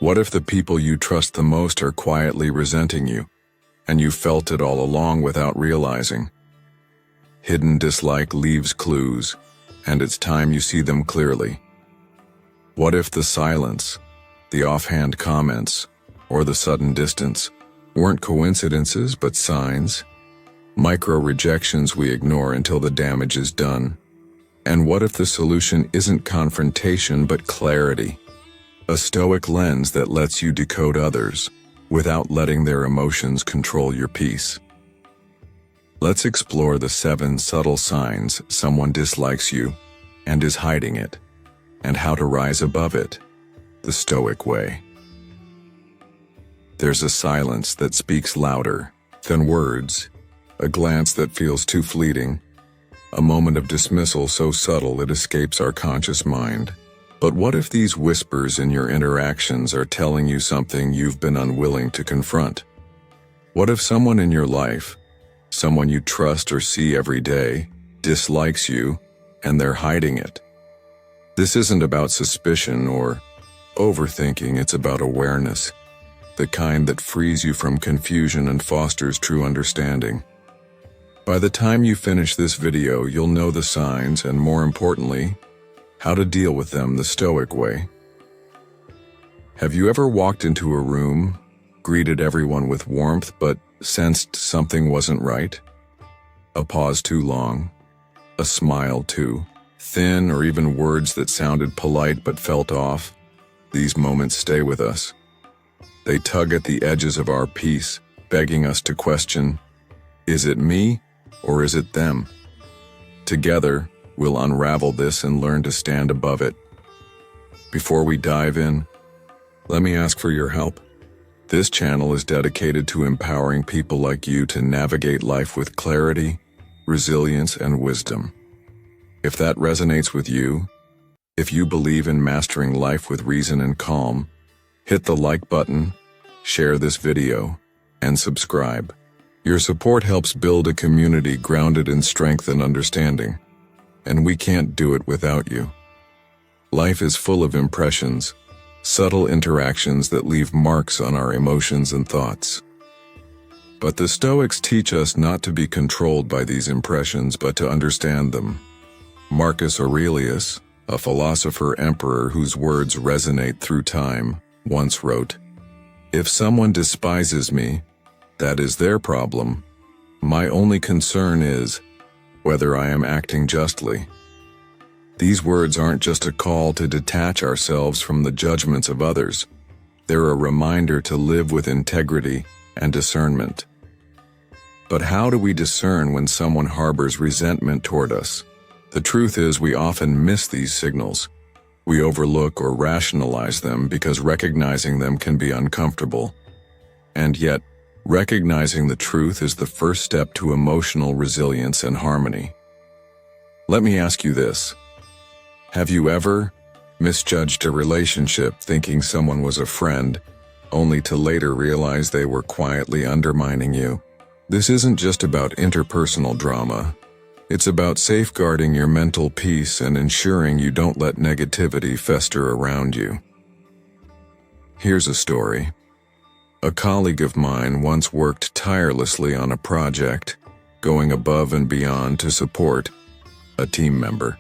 What if the people you trust the most are quietly resenting you, and you felt it all along without realizing? Hidden dislike leaves clues, and it's time you see them clearly. What if the silence, the offhand comments, or the sudden distance weren't coincidences but signs? Micro-rejections we ignore until the damage is done. And what if the solution isn't confrontation but clarity? A Stoic lens that lets you decode others without letting their emotions control your peace. Let's explore the 7 subtle signs someone dislikes you and is hiding it, and how to rise above it, the Stoic way. There's a silence that speaks louder than words, a glance that feels too fleeting, a moment of dismissal so subtle it escapes our conscious mind. But what if these whispers in your interactions are telling you something you've been unwilling to confront? What if someone in your life, someone you trust or see every day, dislikes you and they're hiding it? This isn't about suspicion or overthinking, it's about awareness, the kind that frees you from confusion and fosters true understanding. By the time you finish this video, you'll know the signs and, more importantly, how to deal with them the Stoic way. Have you ever walked into a room, greeted everyone with warmth, but sensed something wasn't right? A pause too long, a smile too thin, or even words that sounded polite but felt off? These moments stay with us. They tug at the edges of our peace, begging us to question, is it me or is it them? Together, we'll unravel this and learn to stand above it. Before we dive in, let me ask for your help. This channel is dedicated to empowering people like you to navigate life with clarity, resilience, and wisdom. If that resonates with you, if you believe in mastering life with reason and calm, hit the like button, share this video, and subscribe. Your support helps build a community grounded in strength and understanding, and we can't do it without you. Life is full of impressions, subtle interactions that leave marks on our emotions and thoughts. But the Stoics teach us not to be controlled by these impressions, but to understand them. Marcus Aurelius, a philosopher-emperor whose words resonate through time, once wrote, "If someone despises me, that is their problem. My only concern is whether I am acting justly." These words aren't just a call to detach ourselves from the judgments of others. They're a reminder to live with integrity and discernment. But how do we discern when someone harbors resentment toward us? The truth is, we often miss these signals. We overlook or rationalize them because recognizing them can be uncomfortable. And yet, recognizing the truth is the first step to emotional resilience and harmony. Let me ask you this. Have you ever misjudged a relationship thinking someone was a friend, only to later realize they were quietly undermining you? This isn't just about interpersonal drama. It's about safeguarding your mental peace and ensuring you don't let negativity fester around you. Here's a story. A colleague of mine once worked tirelessly on a project, going above and beyond to support a team member.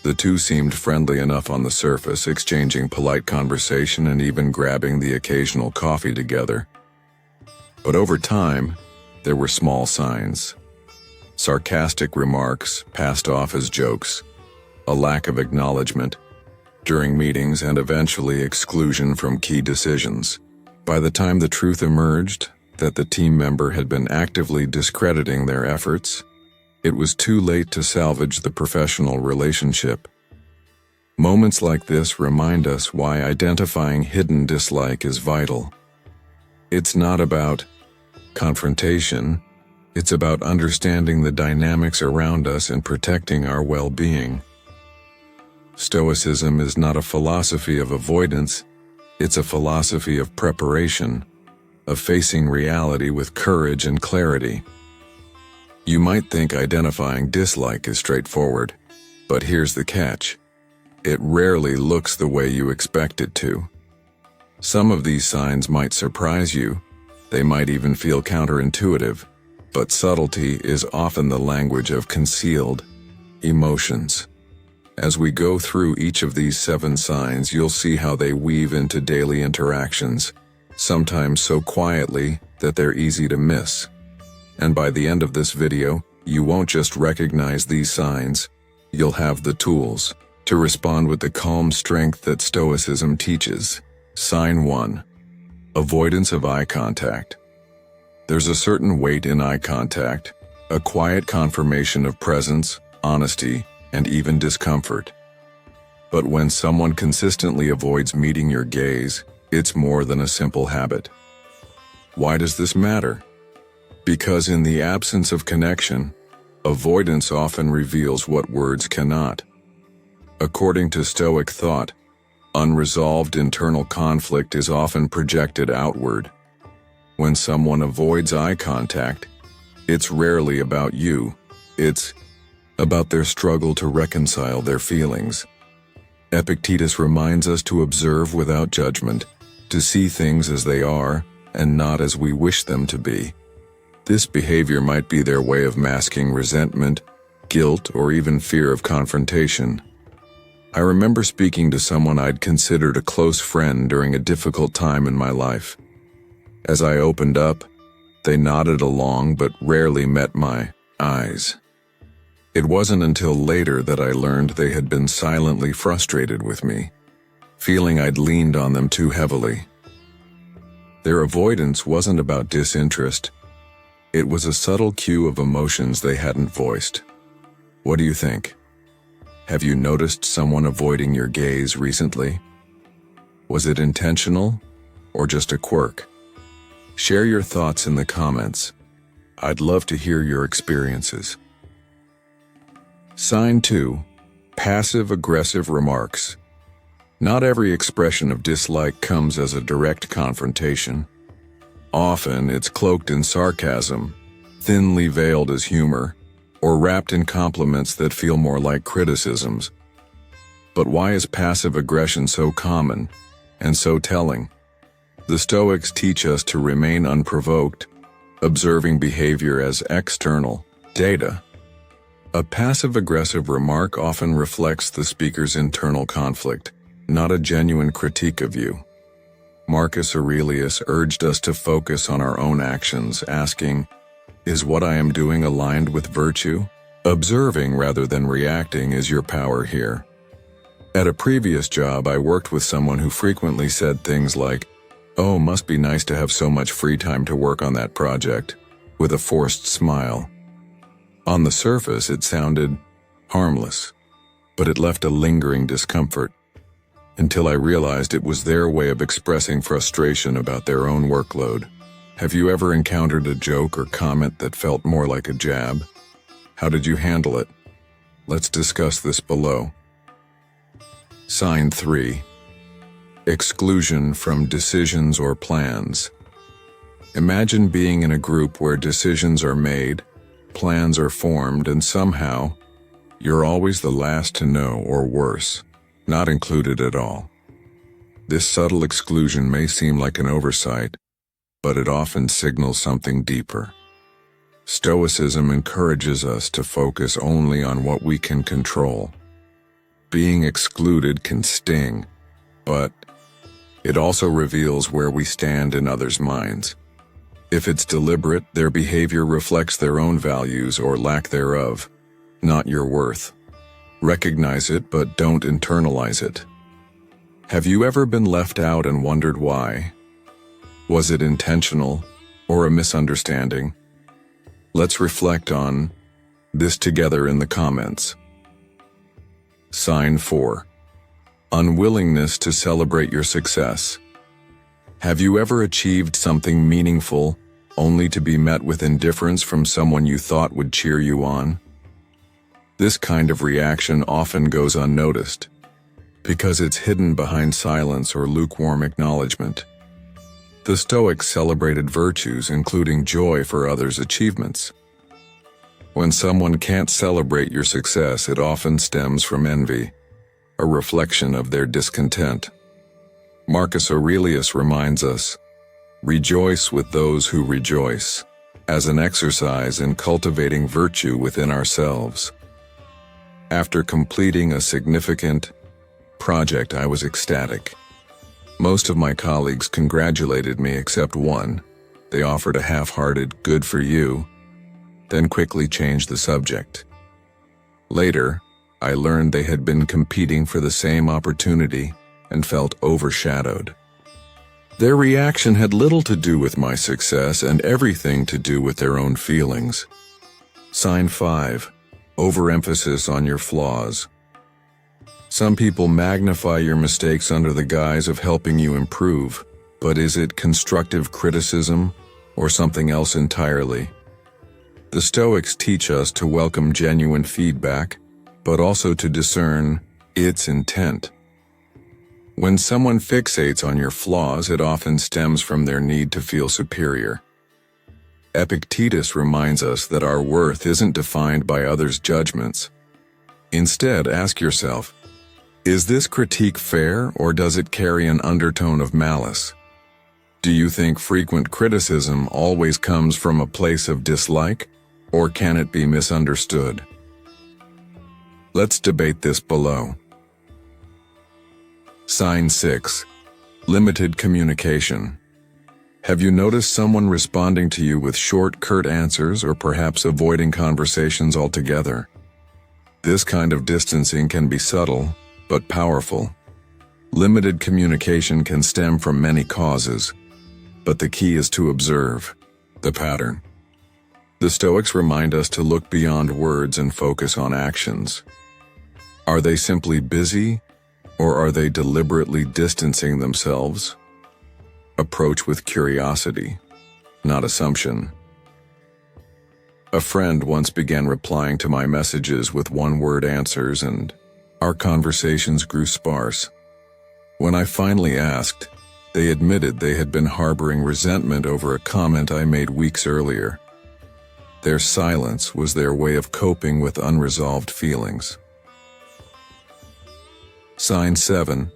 The two seemed friendly enough on the surface, exchanging polite conversation and even grabbing the occasional coffee together. But over time, there were small signs. Sarcastic remarks passed off as jokes, a lack of acknowledgement during meetings, and eventually exclusion from key decisions. By the time the truth emerged that the team member had been actively discrediting their efforts, it was too late to salvage the professional relationship. Moments like this remind us why identifying hidden dislike is vital. It's not about confrontation. It's about understanding the dynamics around us and protecting our well-being. Stoicism is not a philosophy of avoidance, it's a philosophy of preparation, of facing reality with courage and clarity. You might think identifying dislike is straightforward, but here's the catch. It rarely looks the way you expect it to. Some of these signs might surprise you. They might even feel counterintuitive, but subtlety is often the language of concealed emotions. As we go through each of these 7 signs, you'll see how they weave into daily interactions, sometimes so quietly that they're easy to miss. And by the end of this video, you won't just recognize these signs, you'll have the tools to respond with the calm strength that Stoicism teaches. Sign 1. Avoidance of eye contact. There's a certain weight in eye contact, a quiet confirmation of presence, honesty, and even discomfort. But when someone consistently avoids meeting your gaze, it's more than a simple habit. Why does this matter? Because in the absence of connection, avoidance often reveals what words cannot. According to Stoic thought, unresolved internal conflict is often projected outward. When someone avoids eye contact, it's rarely about you. It's about their struggle to reconcile their feelings. Epictetus reminds us to observe without judgment, to see things as they are and not as we wish them to be. This behavior might be their way of masking resentment, guilt, or even fear of confrontation. I remember speaking to someone I'd considered a close friend during a difficult time in my life. As I opened up, they nodded along but rarely met my eyes. It wasn't until later that I learned they had been silently frustrated with me, feeling I'd leaned on them too heavily. Their avoidance wasn't about disinterest. It was a subtle cue of emotions they hadn't voiced. What do you think? Have you noticed someone avoiding your gaze recently? Was it intentional or just a quirk? Share your thoughts in the comments. I'd love to hear your experiences. Sign 2. Passive-aggressive remarks. Not every expression of dislike comes as a direct confrontation. Often it's cloaked in sarcasm, thinly veiled as humor, or wrapped in compliments that feel more like criticisms. But why is passive aggression so common and so telling? The Stoics teach us to remain unprovoked, observing behavior as external data. A passive-aggressive remark often reflects the speaker's internal conflict, not a genuine critique of you. Marcus Aurelius urged us to focus on our own actions, asking, "Is what I am doing aligned with virtue?" Observing rather than reacting is your power here. At a previous job, I worked with someone who frequently said things like, "Oh, must be nice to have so much free time to work on that project," with a forced smile. On the surface, it sounded harmless, but it left a lingering discomfort, until I realized it was their way of expressing frustration about their own workload. Have you ever encountered a joke or comment that felt more like a jab? How did you handle it? Let's discuss this below. Sign 3. Exclusion from decisions or plans. Imagine being in a group where decisions are made, plans are formed, and somehow, you're always the last to know, or worse, not included at all. This subtle exclusion may seem like an oversight, but it often signals something deeper. Stoicism encourages us to focus only on what we can control. Being excluded can sting, but it also reveals where we stand in others' minds. If it's deliberate, their behavior reflects their own values or lack thereof, not your worth. Recognize it, but don't internalize it. Have you ever been left out and wondered why? Was it intentional or a misunderstanding? Let's reflect on this together in the comments. Sign 4. Unwillingness to celebrate your success. Have you ever achieved something meaningful only to be met with indifference from someone you thought would cheer you on? This kind of reaction often goes unnoticed, because it's hidden behind silence or lukewarm acknowledgement. The Stoics celebrated virtues, including joy for others' achievements. When someone can't celebrate your success, it often stems from envy, a reflection of their discontent. Marcus Aurelius reminds us, "Rejoice with those who rejoice," as an exercise in cultivating virtue within ourselves. After completing a significant project, I was ecstatic. Most of my colleagues congratulated me except one. They offered a half-hearted "good for you," then quickly changed the subject. Later, I learned they had been competing for the same opportunity and felt overshadowed. Their reaction had little to do with my success and everything to do with their own feelings. Sign 5. Overemphasis on your flaws. Some people magnify your mistakes under the guise of helping you improve, but is it constructive criticism or something else entirely? The Stoics teach us to welcome genuine feedback, but also to discern its intent. When someone fixates on your flaws, it often stems from their need to feel superior. Epictetus reminds us that our worth isn't defined by others' judgments. Instead, ask yourself, is this critique fair, or does it carry an undertone of malice? Do you think frequent criticism always comes from a place of dislike, or can it be misunderstood? Let's debate this below. Sign 6. Limited communication. Have you noticed someone responding to you with short, curt answers, or perhaps avoiding conversations altogether? This kind of distancing can be subtle, but powerful. Limited communication can stem from many causes, but the key is to observe the pattern. The Stoics remind us to look beyond words and focus on actions. Are they simply busy, or are they deliberately distancing themselves? Approach with curiosity, not assumption. A friend once began replying to my messages with one-word answers, and our conversations grew sparse. When I finally asked, they admitted they had been harboring resentment over a comment I made weeks earlier. Their silence was their way of coping with unresolved feelings. Sign 7.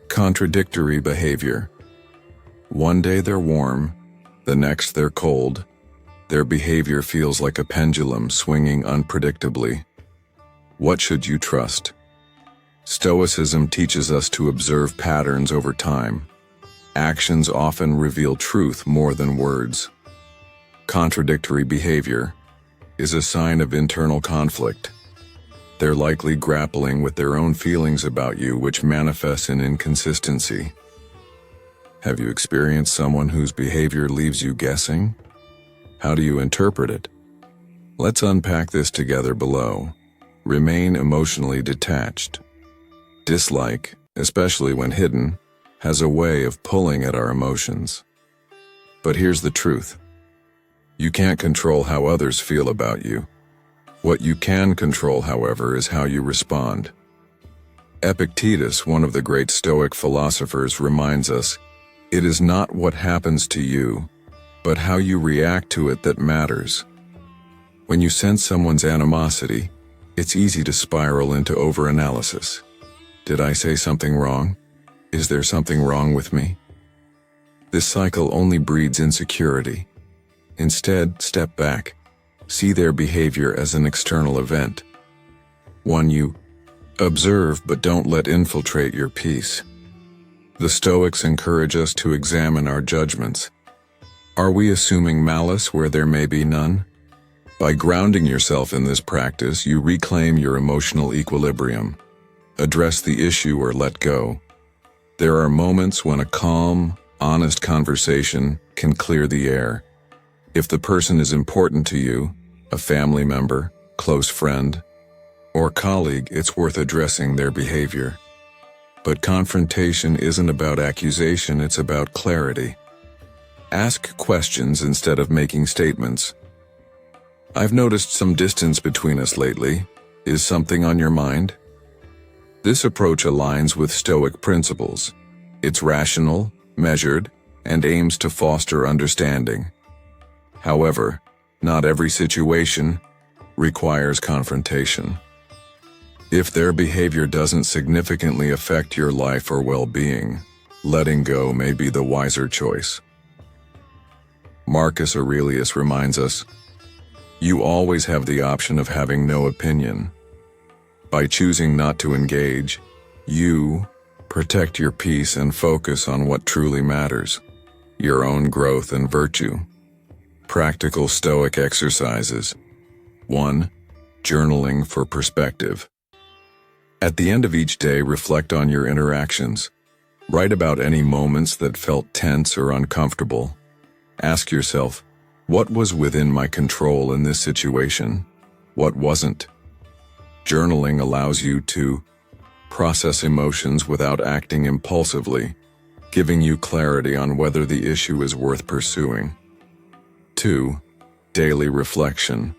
Contradictory behavior. One day they're warm, the next they're cold. Their behavior feels like a pendulum swinging unpredictably. What should you trust? Stoicism teaches us to observe patterns over time. Actions often reveal truth more than words. Contradictory behavior is a sign of internal conflict. They're likely grappling with their own feelings about you, which manifests in inconsistency. Have you experienced someone whose behavior leaves you guessing? How do you interpret it? Let's unpack this together below. Remain emotionally detached. Dislike, especially when hidden, has a way of pulling at our emotions. But here's the truth. You can't control how others feel about you. What you can control, however, is how you respond. Epictetus, one of the great Stoic philosophers, reminds us, it is not what happens to you, but how you react to it that matters. When you sense someone's animosity, it's easy to spiral into overanalysis. Did I say something wrong? Is there something wrong with me? This cycle only breeds insecurity. Instead, step back. See their behavior as an external event. One you observe but don't let infiltrate your peace. The Stoics encourage us to examine our judgments. Are we assuming malice where there may be none? By grounding yourself in this practice, you reclaim your emotional equilibrium. Address the issue or let go. There are moments when a calm, honest conversation can clear the air. If the person is important to you, a family member, close friend, or colleague, it's worth addressing their behavior. But confrontation isn't about accusation, it's about clarity. Ask questions instead of making statements. I've noticed some distance between us lately. Is something on your mind? This approach aligns with Stoic principles. It's rational, measured, and aims to foster understanding. However, not every situation requires confrontation. If their behavior doesn't significantly affect your life or well-being, letting go may be the wiser choice. Marcus Aurelius reminds us, you always have the option of having no opinion. By choosing not to engage, you protect your peace and focus on what truly matters, your own growth and virtue. Practical Stoic exercises. 1. Journaling for perspective. At the end of each day, reflect on your interactions. Write about any moments that felt tense or uncomfortable. Ask yourself, what was within my control in this situation? What wasn't? Journaling allows you to process emotions without acting impulsively, giving you clarity on whether the issue is worth pursuing. 2. Daily reflection.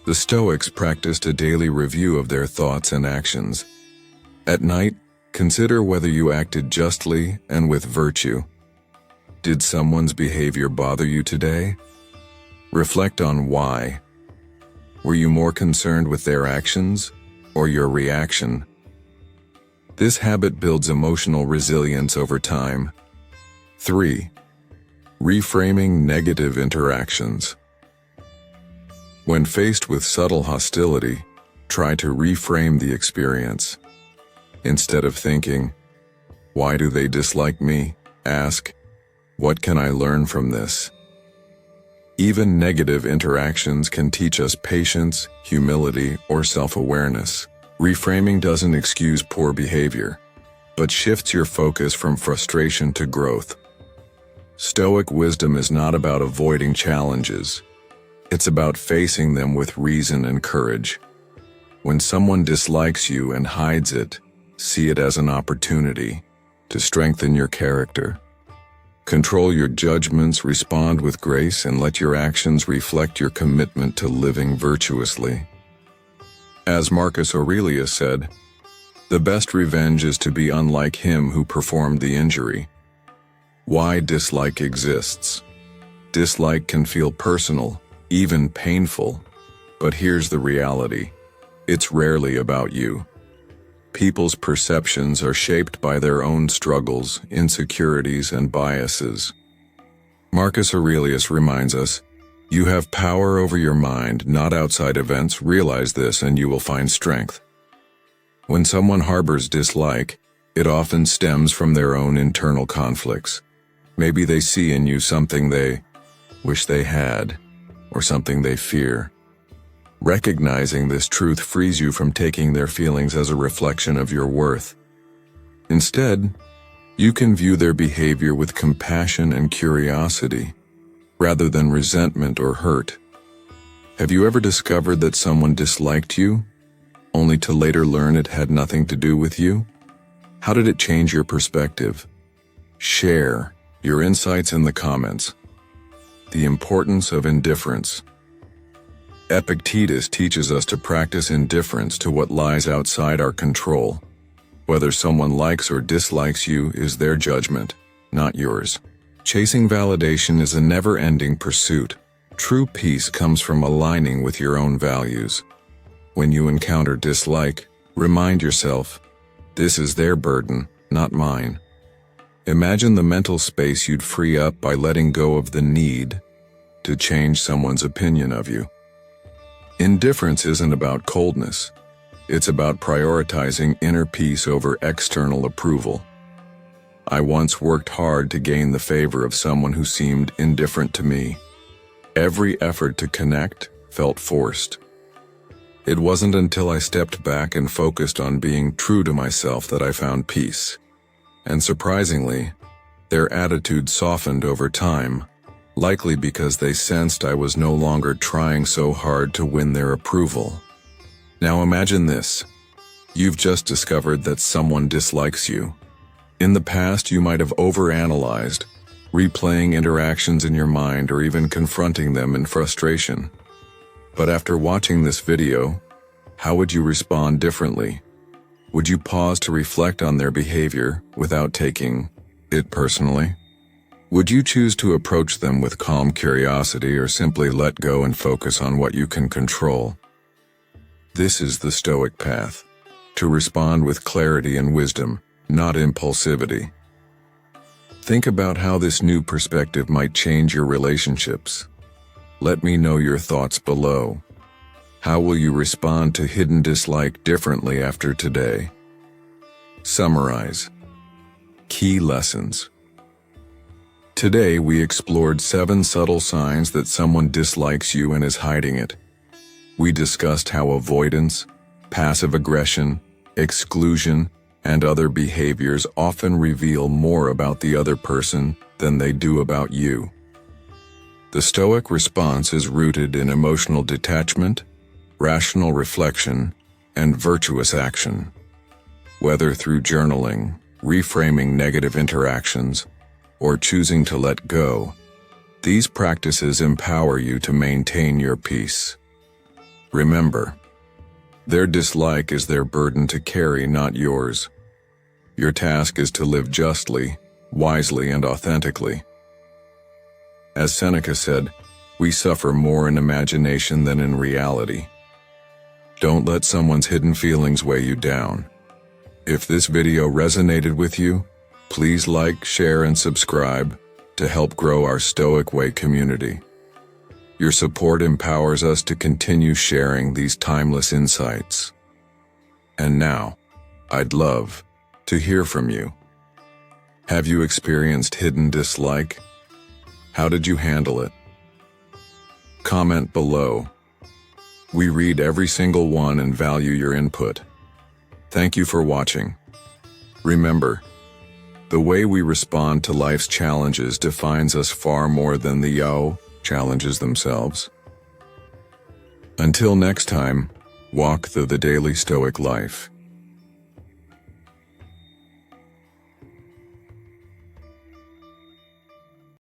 The Stoics practiced a daily review of their thoughts and actions. At night, consider whether you acted justly and with virtue. Did someone's behavior bother you today? Reflect on why. Were you more concerned with their actions or your reaction? This habit builds emotional resilience over time. 3. Reframing negative interactions. When faced with subtle hostility, try to reframe the experience. Instead of thinking, "Why do they dislike me?" ask, "What can I learn from this?" Even negative interactions can teach us patience, humility, or self-awareness. Reframing doesn't excuse poor behavior, but shifts your focus from frustration to growth. Stoic wisdom is not about avoiding challenges. It's about facing them with reason and courage. When someone dislikes you and hides it, see it as an opportunity to strengthen your character. Control your judgments, respond with grace, and let your actions reflect your commitment to living virtuously. As Marcus Aurelius said, "The best revenge is to be unlike him who performed the injury." Why dislike exists? Dislike can feel personal, even painful, but here's the reality. It's rarely about you. People's perceptions are shaped by their own struggles, insecurities, and biases. Marcus Aurelius reminds us, you have power over your mind, not outside events. Realize this and you will find strength. When someone harbors dislike, it often stems from their own internal conflicts. Maybe they see in you something they wish they had, or something they fear. Recognizing this truth frees you from taking their feelings as a reflection of your worth. Instead, you can view their behavior with compassion and curiosity, rather than resentment or hurt. Have you ever discovered that someone disliked you, only to later learn it had nothing to do with you? How did it change your perspective? Share your insights in the comments. The importance of indifference. Epictetus teaches us to practice indifference to what lies outside our control. Whether someone likes or dislikes you is their judgment, not yours. Chasing validation is a never-ending pursuit. True peace comes from aligning with your own values. When you encounter dislike, remind yourself, this is their burden, not mine. Imagine the mental space you'd free up by letting go of the need to change someone's opinion of you. Indifference isn't about coldness. It's about prioritizing inner peace over external approval. I once worked hard to gain the favor of someone who seemed indifferent to me. Every effort to connect felt forced. It wasn't until I stepped back and focused on being true to myself that I found peace. And surprisingly, their attitude softened over time, likely because they sensed I was no longer trying so hard to win their approval. Now imagine this. You've just discovered that someone dislikes you. In the past, you might have overanalyzed, replaying interactions in your mind or even confronting them in frustration. But after watching this video, how would you respond differently? Would you pause to reflect on their behavior without taking it personally? Would you choose to approach them with calm curiosity or simply let go and focus on what you can control? This is the Stoic path, to respond with clarity and wisdom, not impulsivity. Think about how this new perspective might change your relationships. Let me know your thoughts below. How will you respond to hidden dislike differently after today? Summarize. Key lessons. Today we explored 7 subtle signs that someone dislikes you and is hiding it. We discussed how avoidance, passive aggression, exclusion, and other behaviors often reveal more about the other person than they do about you. The Stoic response is rooted in emotional detachment, rational reflection, and virtuous action. Whether through journaling, reframing negative interactions, or choosing to let go, these practices empower you to maintain your peace. Remember, their dislike is their burden to carry, not yours. Your task is to live justly, wisely, and authentically. As Seneca said, we suffer more in imagination than in reality. Don't let someone's hidden feelings weigh you down. If this video resonated with you, please like, share, and subscribe to help grow our Stoic Way community. Your support empowers us to continue sharing these timeless insights. And now, I'd love to hear from you. Have you experienced hidden dislike? How did you handle it? Comment below. We read every single one and value your input. Thank you for watching. Remember, the way we respond to life's challenges defines us far more than the challenges themselves. Until next time, walk through the daily Stoic life.